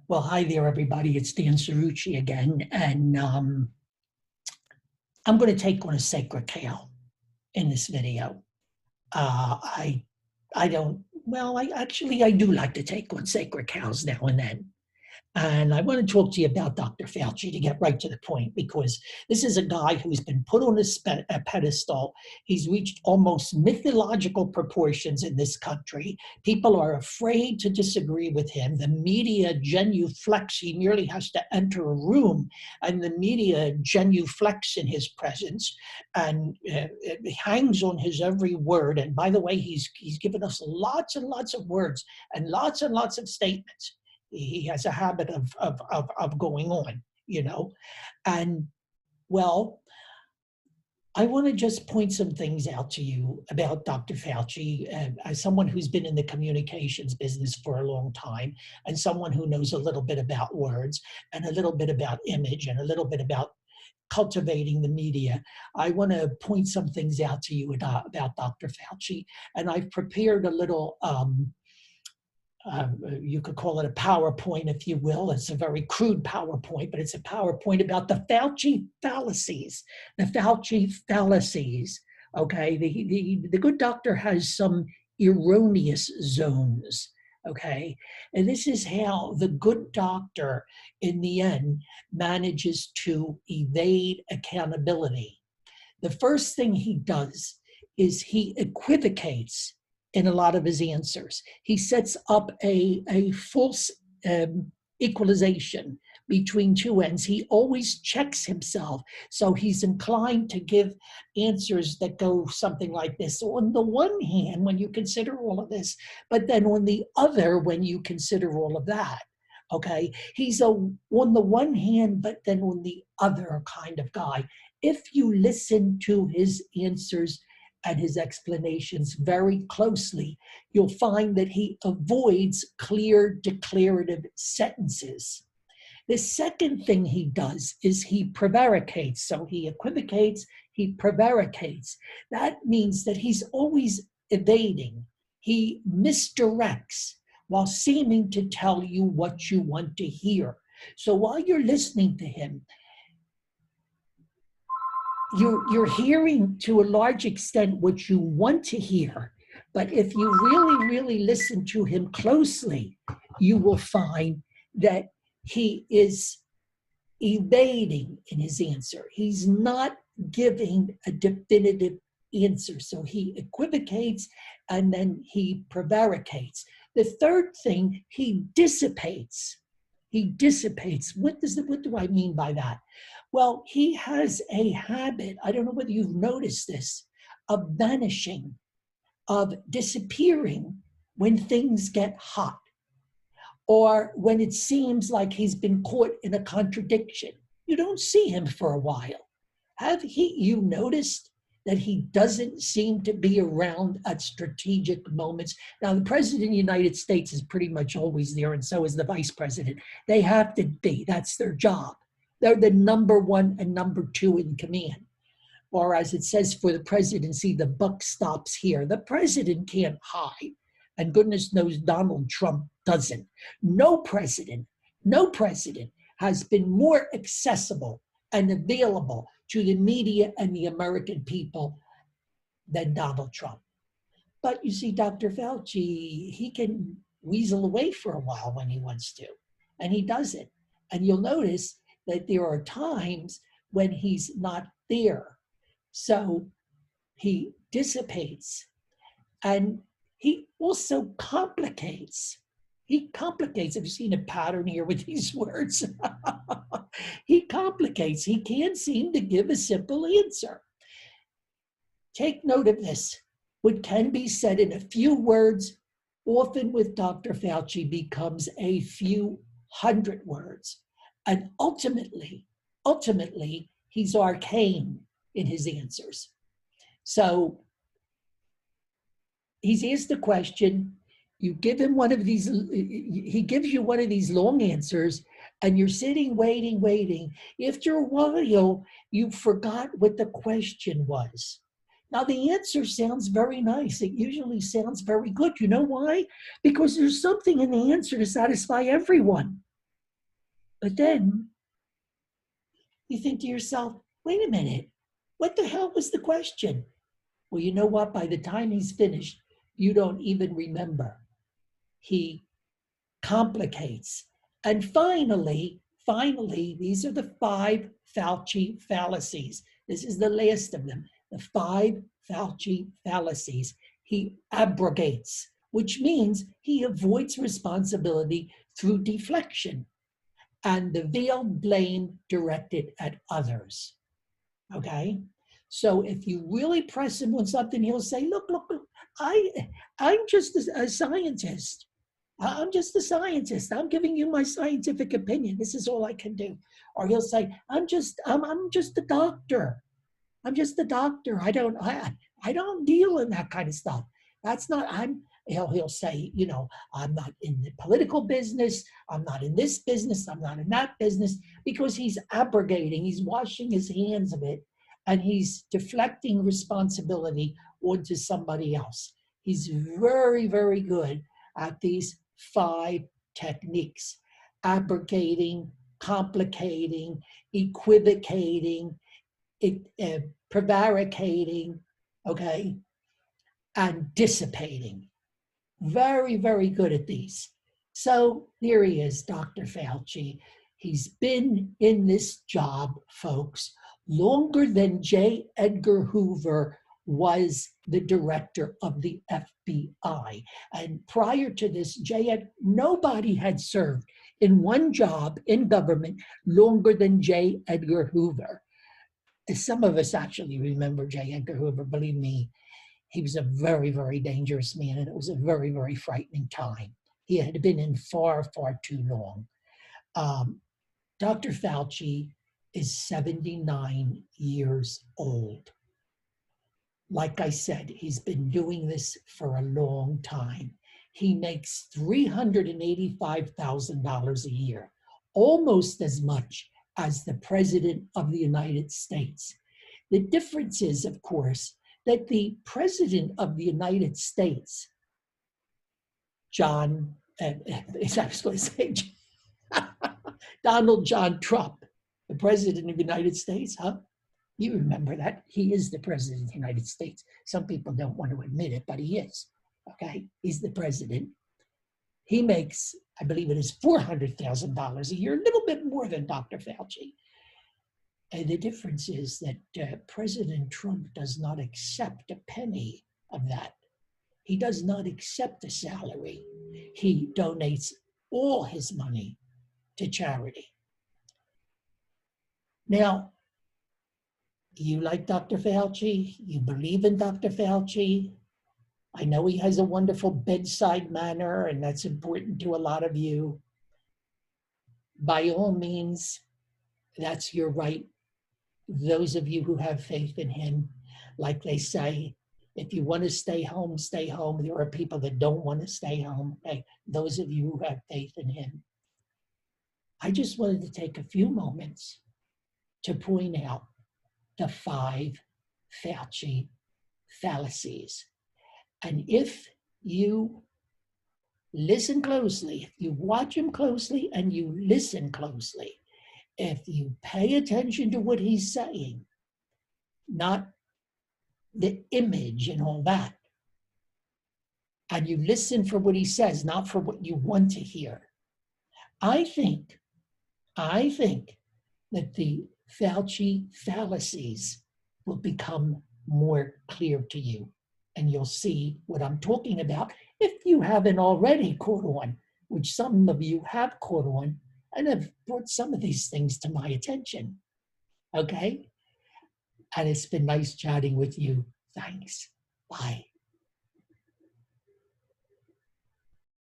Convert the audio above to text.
Well, hi there, everybody. It's Dan Cerrucci again, and I'm going to take on a sacred cow in this video. I don't. Well, I do like to take on sacred cows now and then. And I want to talk to you about Dr. Fauci to get right to the point, because this is a guy who's been put on a pedestal. He's reached almost mythological proportions in this country. People are afraid to disagree with him. The media genuflects. He merely has to enter a room, and the media genuflects in his presence, and it hangs on his every word. And by the way, he's given us lots and lots of words and lots of statements. He has a habit of going on, and well, I want to just point some things out to you about Dr. Fauci, as someone who's been in the communications business for a long time, and someone who knows a little bit about words and a little bit about image and a little bit about cultivating the media. I want to point some things out to you about Dr. Fauci, and I've prepared a little you could call it a PowerPoint, if you will. It's a very crude PowerPoint, but it's a PowerPoint about the Fauci fallacies. The Fauci fallacies, okay? The good doctor has some erroneous zones, okay? And this is how the good doctor, in the end, manages to evade accountability. The first thing he does is he equivocates in a lot of his answers. He sets up a false equalization between two ends. He always checks himself. So he's inclined to give answers that go something like this. So on the one hand, when you consider all of this, but then on the other, when you consider all of that, okay? He's on the one hand, but then on the other kind of guy. If you listen to his answers and his explanations very closely, you'll find that he avoids clear declarative sentences. The second thing he does is he prevaricates. So he equivocates, he prevaricates. That means that he's always evading. He misdirects while seeming to tell you what you want to hear. So while you're listening to him, you're hearing to a large extent what you want to hear. But if you really listen to him closely, you will find that he is evading in his answer. He's not giving a definitive answer. So he equivocates and then he prevaricates. The third thing, he dissipates. He dissipates. What do I mean by that? Well, he has a habit, I don't know whether you've noticed this, of vanishing, of disappearing when things get hot, or when it seems like he's been caught in a contradiction. You don't see him for a while. Have you noticed that he doesn't seem to be around at strategic moments? Now, the president of the United States is pretty much always there, and so is the vice president. They have to be. That's their job. They're the number one and number two in command. Or as it says for the presidency, the buck stops here. The president can't hide. And goodness knows Donald Trump doesn't. No president has been more accessible and available to the media and the American people than Donald Trump. But you see, Dr. Fauci, he can weasel away for a while when he wants to, and he doesn't. And you'll notice that there are times when he's not there. So he dissipates, and he also complicates. He complicates. Have you seen a pattern here with these words? He complicates. He can't seem to give a simple answer. Take note of this. What can be said in a few words, often with Dr. Fauci, becomes a few hundred words. And ultimately, he's arcane in his answers. So he's asked a question, you give him one of these, he gives you one of these long answers, and you're sitting, waiting. After a while, you forgot what the question was. Now, the answer sounds very nice. It usually sounds very good. You know why? Because there's something in the answer to satisfy everyone. But then you think to yourself, wait a minute, what the hell was the question? Well, you know what? By the time he's finished, you don't even remember. He complicates. And finally, these are the 5 Fauci fallacies. This is the last of them. The 5 Fauci fallacies. He abrogates, which means he avoids responsibility through deflection and the veiled blame directed at others. Okay? So if you really press him on something, he'll say, look, I'm just a scientist. I'm just a scientist. I'm giving you my scientific opinion. This is all I can do. Or he'll say, I'm just a doctor. I'm just a doctor. I don't deal in that kind of stuff. That's not, he'll say, I'm not in the political business. I'm not in this business. I'm not in that business, because he's abrogating. He's washing his hands of it, and he's deflecting responsibility onto somebody else. He's very, very good at these 5 techniques: abrogating, complicating, equivocating, prevaricating, okay, and dissipating. Very, very good at these. So here he is, Dr. Fauci. He's been in this job, folks, longer than J. Edgar Hoover was the director of the FBI. And prior to this, nobody had served in one job in government longer than J. Edgar Hoover. Some of us actually remember J. Edgar Hoover. Believe me, he was a very, very dangerous man, and it was a very, very frightening time. He had been in far, far too long. Dr. Fauci is 79 years old. Like I said, he's been doing this for a long time. He makes $385,000 a year, almost as much as the President of the United States. The difference is, of course, that the President of the United States, Donald John Trump, the President of the United States, huh? You remember that. He is the President of the United States. Some people don't want to admit it, but he is. Okay? He's the President. He makes, I believe it is $400,000 a year, a little bit more than Dr. Fauci. And the difference is that President Trump does not accept a penny of that. He does not accept a salary. He donates all his money to charity. Now, you like Dr. Fauci? You believe in Dr. Fauci? I know he has a wonderful bedside manner, and that's important to a lot of you. By all means, that's your right. Those of you who have faith in him, like they say, if you want to stay home, stay home. There are people that don't want to stay home. Okay? Those of you who have faith in him. I just wanted to take a few moments to point out the 5 Fauci fallacies. And if you listen closely, if you watch him closely and you listen closely, if you pay attention to what he's saying, not the image and all that, and you listen for what he says, not for what you want to hear, I think that the Fauci fallacies will become more clear to you, and you'll see what I'm talking about if you haven't already caught on, which some of you have caught on and have brought some of these things to my attention. Okay? And it's been nice chatting with you. Thanks. Bye.